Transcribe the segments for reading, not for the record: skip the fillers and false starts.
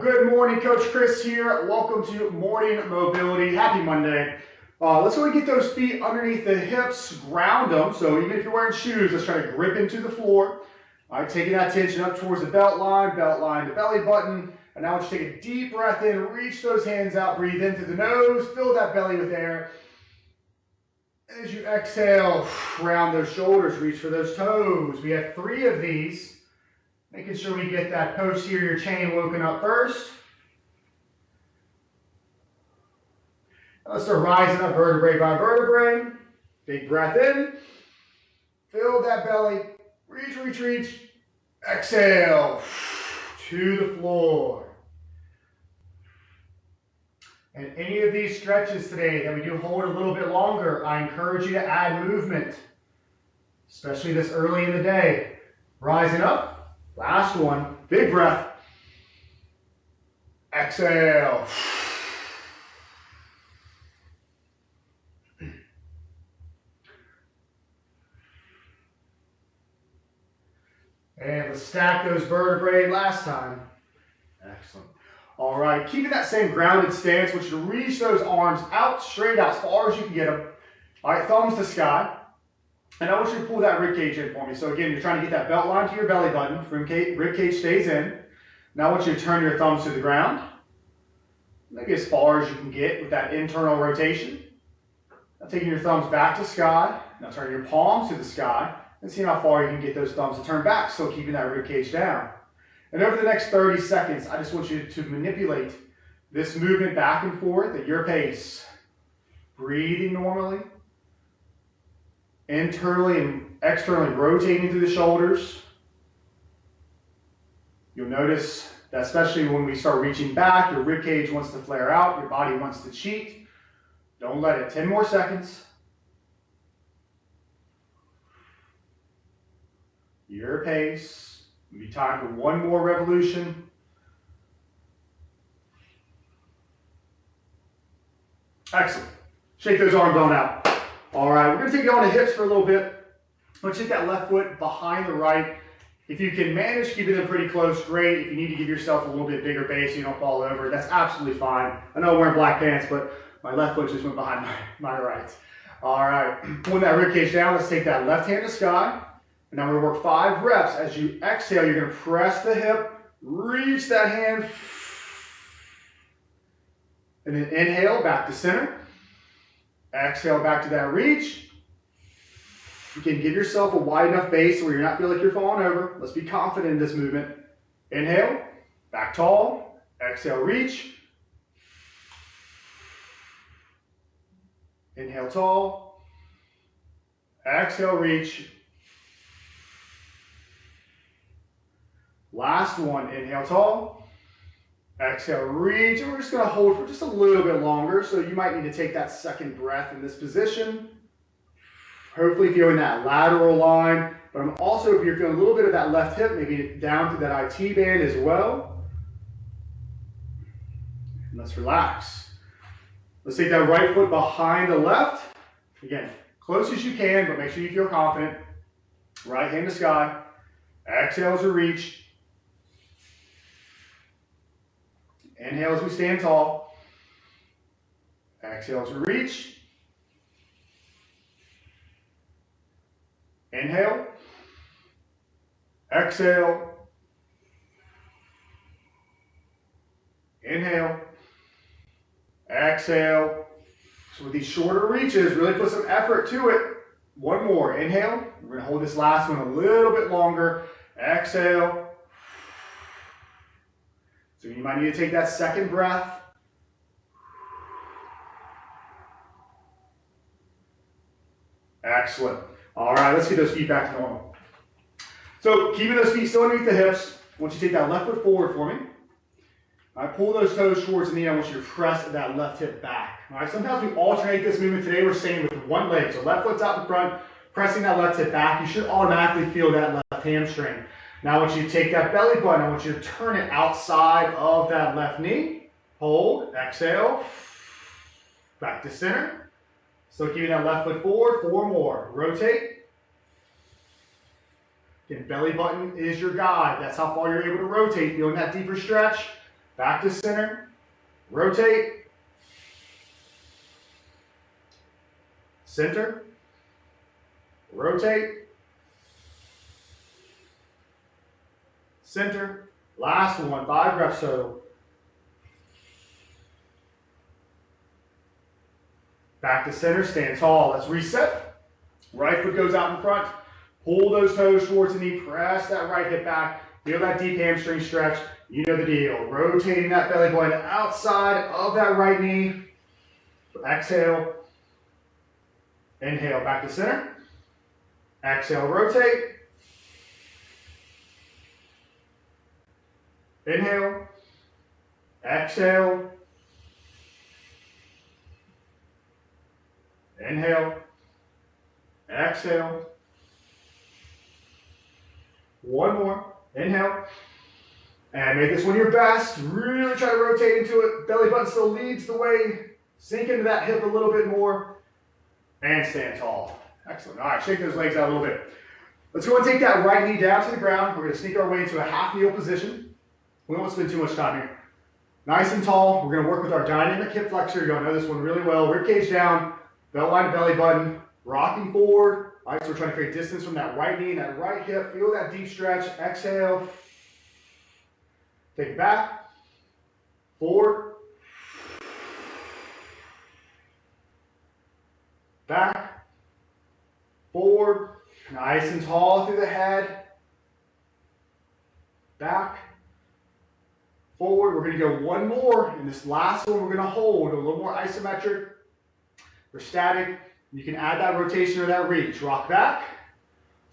Good morning, Coach Chris here. Welcome to Morning Mobility. Happy Monday. Let's go and get those feet underneath the hips, ground them. So even if you're wearing shoes, let's try to grip into the floor. All right, taking that tension up towards the belt line to belly button. And now let's take a deep breath in, reach those hands out, breathe in through the nose, fill that belly with air. As you exhale, round those shoulders, reach for those toes. We have 3 of these. Making sure we get that posterior chain woken up first. Let's start rising up vertebrae by vertebrae. Big breath in. Fill that belly. Reach, reach, reach. Exhale to the floor. And any of these stretches today that we do hold a little bit longer, I encourage you to add movement, especially this early in the day. Rising up. Last one, big breath. Exhale. And let's stack those vertebrae last time. Excellent. All right, keeping that same grounded stance, which is to reach those arms out, straight out, as far as you can get them. All right, thumbs to sky. And I want you to pull that rib cage in for me. So again, you're trying to get that belt line to your belly button. Rib cage stays in. Now I want you to turn your thumbs to the ground. Maybe as far as you can get with that internal rotation. Now taking your thumbs back to sky. Now turn your palms to the sky. And see how far you can get those thumbs to turn back. So keeping that rib cage down. And over the next 30 seconds, I just want you to manipulate this movement back and forth at your pace. Breathing normally. Internally and externally rotating through the shoulders. You'll notice that especially when we start reaching back, your rib cage wants to flare out, your body wants to cheat. Don't let it. 10 more seconds. Your pace. It'll be time for one more revolution. Excellent. Shake those arms on out. All right, we're going to take you on the hips for a little bit. Let's take that left foot behind the right. If you can manage keeping them pretty close, great. If you need to give yourself a little bit bigger base so you don't fall over, that's absolutely fine. I know I'm wearing black pants, but my left foot just went behind my right. All right, pulling that rib cage down, let's take that left hand to sky. And now we're going to work 5 reps. As you exhale, you're going to press the hip, reach that hand, and then inhale back to center. Exhale back to that reach. You can give yourself a wide enough base where you're not feeling like you're falling over. Let's be confident in this movement. Inhale, back tall. Exhale, reach. Inhale, tall. Exhale, reach. Last one, inhale, tall. Exhale, reach, and we're just going to hold for just a little bit longer, so you might need to take that second breath in this position. Hopefully feeling that lateral line, but I'm also, if you're feeling a little bit of that left hip, maybe down to that IT band as well. And let's relax. Let's take that right foot behind the left. Again, close as you can, but make sure you feel confident. Right hand to sky. Exhale as we reach. Inhale as we stand tall. Exhale as we reach. Inhale. Exhale. Inhale. Exhale. So with these shorter reaches, really put some effort to it. One more. Inhale. We're going to hold this last one a little bit longer. Exhale. So you might need to take that second breath. Excellent. All right, let's get those feet back to normal. So keeping those feet still underneath the hips, I want you to take that left foot forward for me. All right, pull those toes towards the knee. I want you to press that left hip back. All right, sometimes we alternate this movement. Today we're staying with one leg. So left foot's out in front, pressing that left hip back. You should automatically feel that left hamstring. Now I want you to take that belly button. I want you to turn it outside of that left knee. Hold, exhale, back to center. Still keeping that left foot forward. 4 more. Rotate. Again, belly button is your guide. That's how far you're able to rotate. Feeling that deeper stretch. Back to center. Rotate. Center. Rotate. Center. Last one. 5 reps total. Back to center. Stand tall. Let's reset. Right foot goes out in front. Pull those toes towards the knee. Press that right hip back. Feel that deep hamstring stretch. You know the deal. Rotating that belly button outside of that right knee. Exhale. Inhale. Back to center. Exhale. Rotate. Inhale. Exhale. Inhale. Exhale. One more. Inhale. And make this one your best. Really try to rotate into it. Belly button still leads the way. Sink into that hip a little bit more. And stand tall. Excellent. All right, shake those legs out a little bit. Let's go and take that right knee down to the ground. We're going to sneak our way into a half kneel position. We won't spend too much time here. Nice and tall. We're going to work with our dynamic hip flexor. You're going to know this one really well. Rib cage down. Belt line to belly button. Rocking forward. All right, so we're trying to create distance from that right knee and that right hip. Feel that deep stretch. Exhale. Take it back. Forward. Back. Forward. Nice and tall through the head. Back. Forward. We're going to go one more. And this last one we're going to hold a little more isometric or static. You can add that rotation or that reach. Rock back.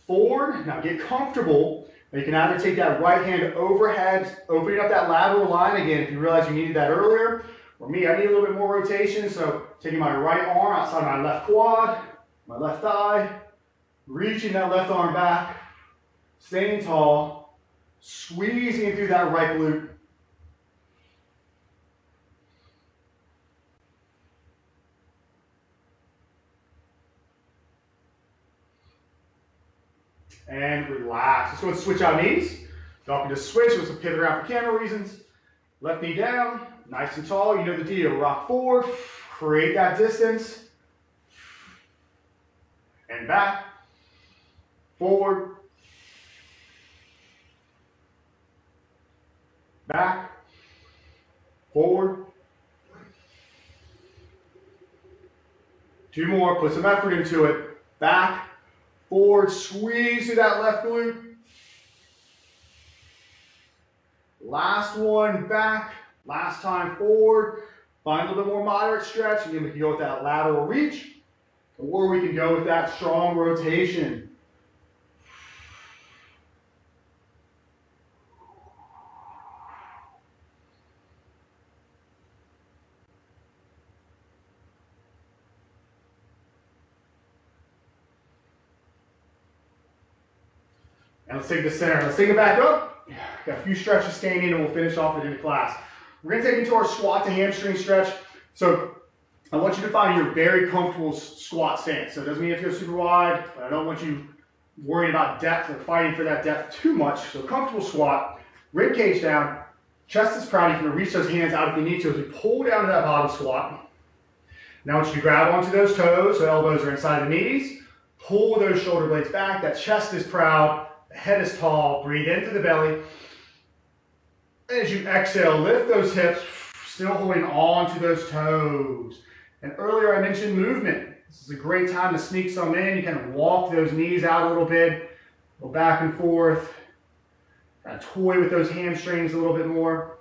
Forward. Now get comfortable. You can either take that right hand overhead, opening up that lateral line again if you realize you needed that earlier. For me, I need a little bit more rotation, so taking my right arm outside my left quad, my left thigh, reaching that left arm back, staying tall, squeezing through that right glute. And relax. Let's go and switch out knees. Y'all can just switch. Let's pivot around for camera reasons. Left knee down, nice and tall. You know the deal. Rock forward, create that distance. And back, forward, back, forward. 2 more. Put some effort into it. Back. Forward, squeeze through that left glute. Last one, back. Last time, forward. Find a little bit more moderate stretch. Again, we can go with that lateral reach, or we can go with that strong rotation. And let's take the center. Let's take it back up. Got a few stretches standing and we'll finish off it into class. We're going to take it to our squat to hamstring stretch. So I want you to find your very comfortable squat stance. So it doesn't mean you have to go super wide, but I don't want you worrying about depth or fighting for that depth too much. So comfortable squat, rib cage down, chest is proud. You can reach those hands out if you need to as we pull down to that bottom squat. Now I want you to grab onto those toes, so elbows are inside the knees. Pull those shoulder blades back. That chest is proud. The head is tall. Breathe into the belly. And as you exhale, lift those hips, still holding on to those toes. And earlier I mentioned movement. This is a great time to sneak some in. You kind of walk those knees out a little bit, go back and forth, kind of toy with those hamstrings a little bit more.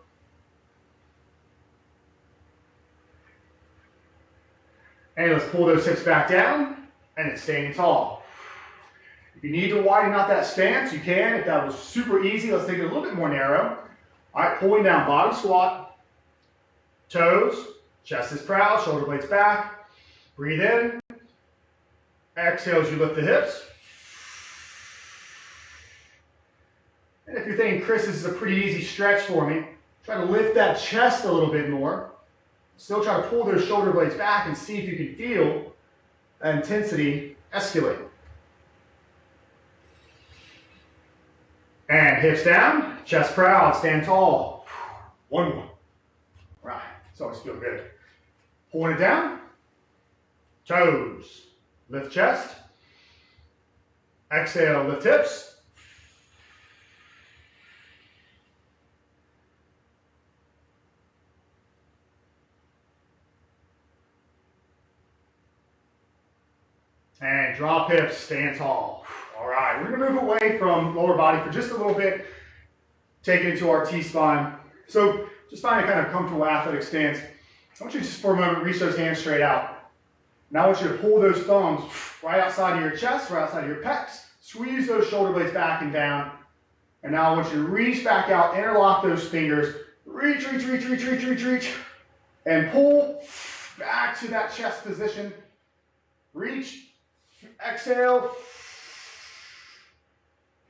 And let's pull those hips back down, and it's staying tall. If you need to widen out that stance, you can. If that was super easy, let's take it a little bit more narrow. All right, pulling down, bottom squat, toes, chest is proud, shoulder blades back. Breathe in. Exhale as you lift the hips. And if you're thinking, Chris, this is a pretty easy stretch for me, try to lift that chest a little bit more. Still try to pull those shoulder blades back and see if you can feel that intensity escalate. And hips down, chest proud, stand tall. One more. It's always feel good. Pulling it down. Toes. Lift chest. Exhale, lift hips. And drop hips, stand tall. All right, we're gonna move away from lower body for just a little bit, take it into our T-spine. So just find a kind of comfortable athletic stance. I want you to just for a moment reach those hands straight out. Now I want you to pull those thumbs right outside of your chest, right outside of your pecs. Squeeze those shoulder blades back and down. And now I want you to reach back out, interlock those fingers. Reach, reach, reach, reach, reach, reach, reach. And pull back to that chest position. Reach, exhale.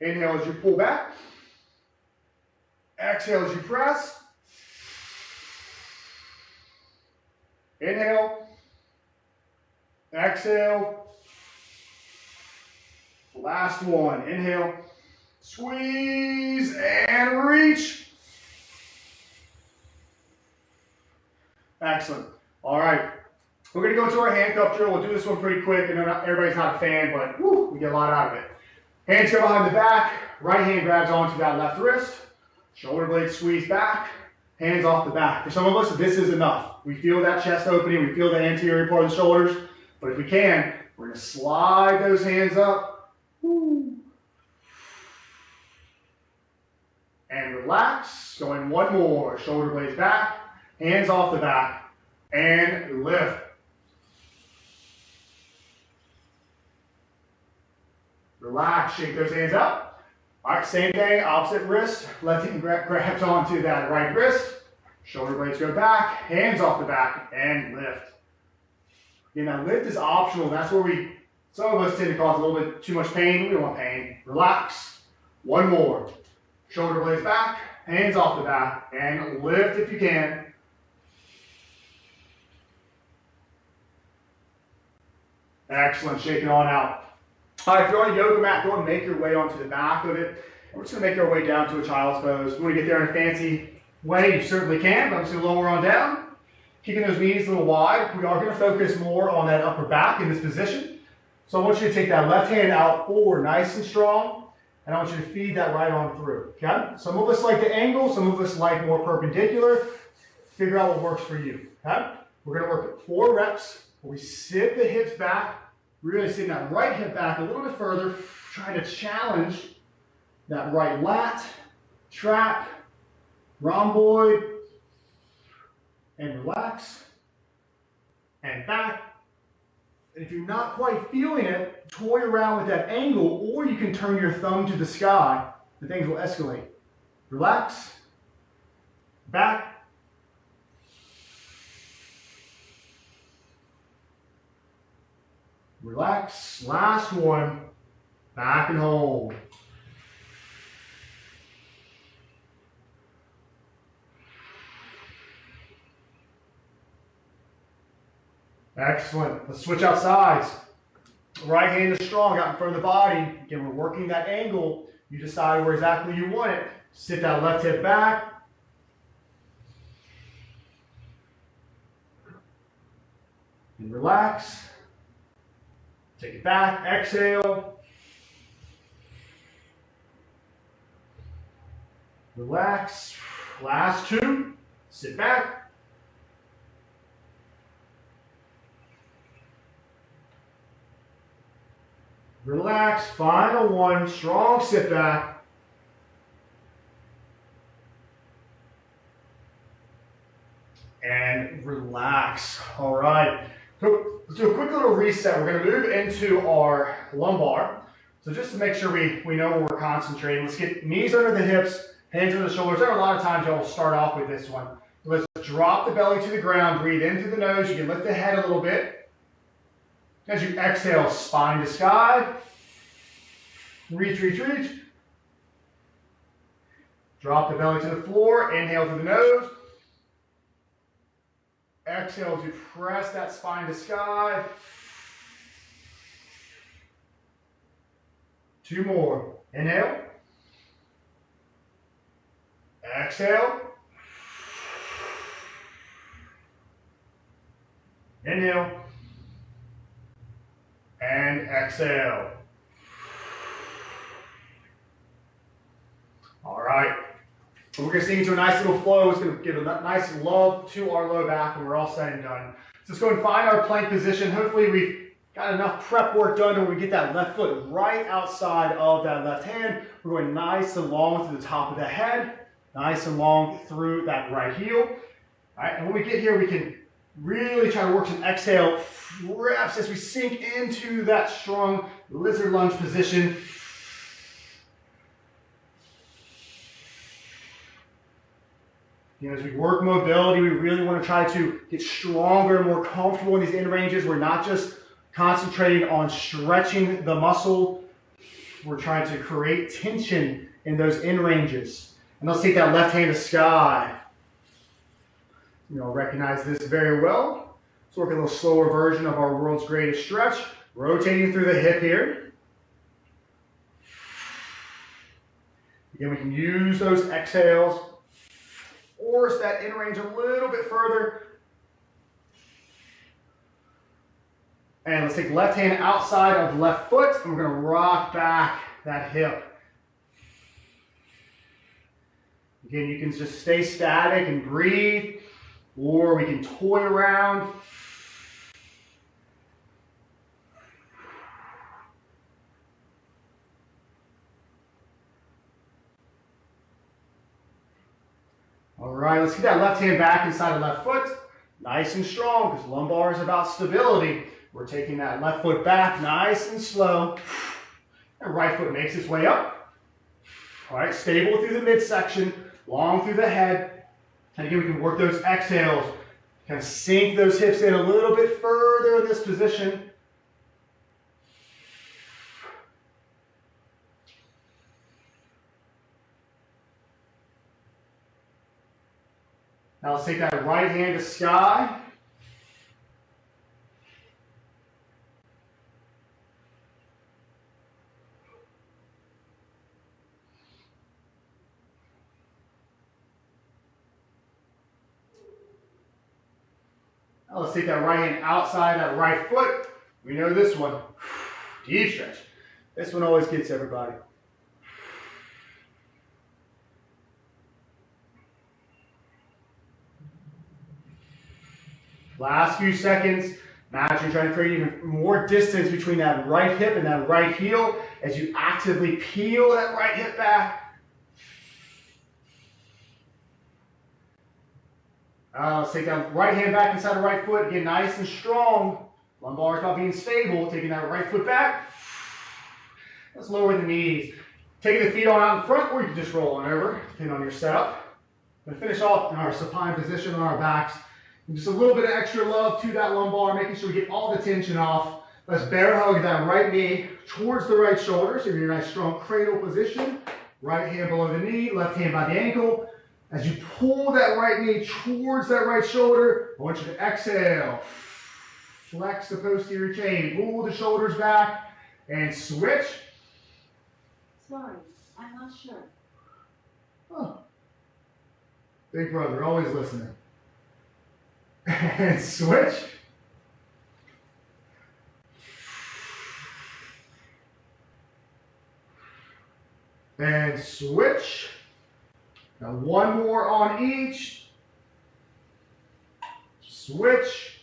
Inhale as you pull back. Exhale as you press. Inhale. Exhale. Last one. Inhale. Squeeze and reach. Excellent. All right. We're going to go to our handcuff drill. We'll do this one pretty quick. I know not everybody's not a fan, but whew, we get a lot out of it. Hands go behind the back. Right hand grabs onto that left wrist. Shoulder blades squeeze back. Hands off the back. For some of us, this is enough. We feel that chest opening. We feel the anterior part of the shoulders. But if we can, we're going to slide those hands up. Woo. And relax. Going one more. Shoulder blades back. Hands off the back. And lift. Relax. Shake those hands up. All right, same thing. Opposite wrist. Left hand grabs onto that right wrist. Shoulder blades go back. Hands off the back. And lift. Again, now lift is optional. That's where some of us tend to cause a little bit too much pain. We don't want pain. Relax. One more. Shoulder blades back. Hands off the back. And lift if you can. Excellent. Shake it on out. All right, if you're on a yoga mat, go and make your way onto the back of it. And we're just going to make our way down to a child's pose. If you want to get there in a fancy way, you certainly can, but I'm just going to lower on down. Keeping those knees a little wide. We are going to focus more on that upper back in this position. So I want you to take that left hand out forward nice and strong, and I want you to feed that right on through. Okay? Some of us like the angle, some of us like more perpendicular. Figure out what works for you. Okay? We're going to work at 4 reps where we sit the hips back. We're really sitting that right hip back a little bit further, trying to challenge that right lat, trap, rhomboid, and relax, and back. And if you're not quite feeling it, toy around with that angle, or you can turn your thumb to the sky, and things will escalate. Relax, back, relax, last one, back and hold. Excellent. Let's switch out sides. Right hand is strong out in front of the body. Again, we're working that angle. You decide where exactly you want it. Sit that left hip back. And relax. Take it back. Exhale. Relax. Last 2. Sit back. Relax, final one, strong sit back. And relax. All right. So let's do a quick little reset. We're going to move into our lumbar. So just to make sure we know where we're concentrating, let's get knees under the hips, hands under the shoulders. There are a lot of times you'll start off with this one. So let's drop the belly to the ground, breathe in through the nose. You can lift the head a little bit. As you exhale, spine to sky. Reach, reach, reach. Drop the belly to the floor. Inhale through the nose. Exhale to press that spine to sky. 2 more. Inhale. Exhale. Inhale. And exhale. All right. We're going to sink into a nice little flow. It's going to give a nice love to our low back when we're all said and done. So let's go and find our plank position. Hopefully we've got enough prep work done and we get that left foot right outside of that left hand. We're going nice and long to the top of the head, nice and long through that right heel. All right, and when we get here, we can really try to work some exhale reps as we sink into that strong lizard lunge position. You know, as we work mobility, we really want to try to get stronger and more comfortable in these in ranges. We're not just concentrating on stretching the muscle. We're trying to create tension in those in ranges. And let's take that left hand to sky. You know, recognize this very well. Let's work a little slower version of our world's greatest stretch. Rotating through the hip here. Again, we can use those exhales. Force that in range a little bit further. And let's take left hand outside of left foot, and we're going to rock back that hip. Again, you can just stay static and breathe, or we can toy around. All right, let's get that left hand back inside of left foot. Nice and strong, because lumbar is about stability. We're taking that left foot back nice and slow. And right foot makes its way up. All right, stable through the midsection, long through the head. And again, we can work those exhales. Kind of sink those hips in a little bit further in this position. Now let's take that right hand to sky. Now let's take that right hand outside that right foot. We know this one. Deep stretch. This one always gets everybody. Last few seconds. Imagine trying to create even more distance between that right hip and that right heel as you actively peel that right hip back. Let's take that right hand back inside the right foot. Get nice and strong. Lumbar is about being stable. Taking that right foot back. Let's lower the knees. Taking the feet on out in front, or you can just roll on over, depending on your setup. And finish off in our supine position on our backs. And just a little bit of extra love to that lumbar, making sure we get all the tension off. Let's bear hug that right knee towards the right shoulder. So you're in a nice strong cradle position. Right hand below the knee, left hand by the ankle. As you pull that right knee towards that right shoulder, I want you to exhale. Flex the posterior chain. Pull the shoulders back and switch. Sorry, I'm not sure. Oh. Big brother, always listening. And switch. And switch. Now one more on each. Switch.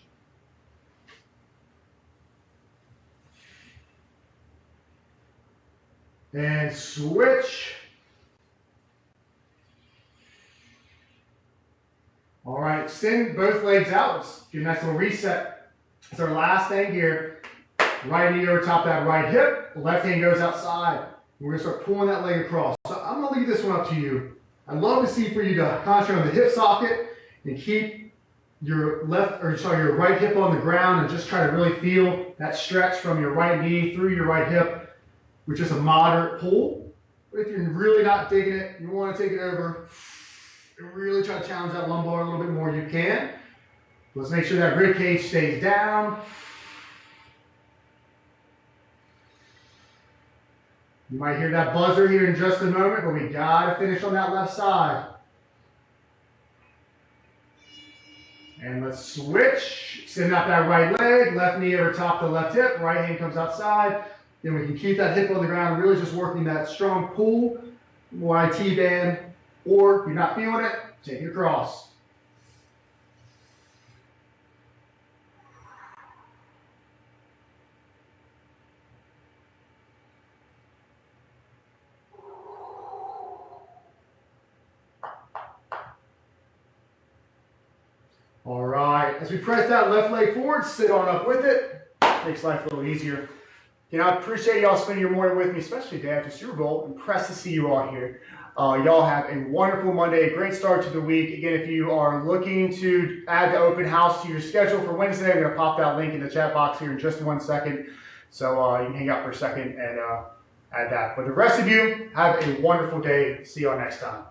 And switch. All right, extend both legs out. Let's do a nice little reset. It's our last thing here. Right knee over top that right hip. The left hand goes outside. We're going to start pulling that leg across. So I'm going to leave this one up to you. I'd love to see for you to concentrate on the hip socket and keep your your right hip on the ground and just try to really feel that stretch from your right knee through your right hip, which is a moderate pull. But if you're really not digging it, you want to take it over and really try to challenge that lumbar a little bit more, you can. Let's make sure that rib cage stays down. You might hear that buzzer here in just a moment, but we gotta finish on that left side. And let's switch. Send out that right leg, left knee over top the left hip, right hand comes outside. Then we can keep that hip on the ground, really just working that strong pull, YT band, or if you're not feeling it, take it across. All right, as we press that left leg forward, sit on up with it. Makes life a little easier. You know, I appreciate y'all spending your morning with me, especially day after Super Bowl. Impressed to see you all here. Y'all have a wonderful Monday, a great start to the week. Again, if you are looking to add the open house to your schedule for Wednesday, I'm going to pop that link in the chat box here in just 1 second. So you can hang out for a second and add that. But the rest of you, have a wonderful day. See y'all next time.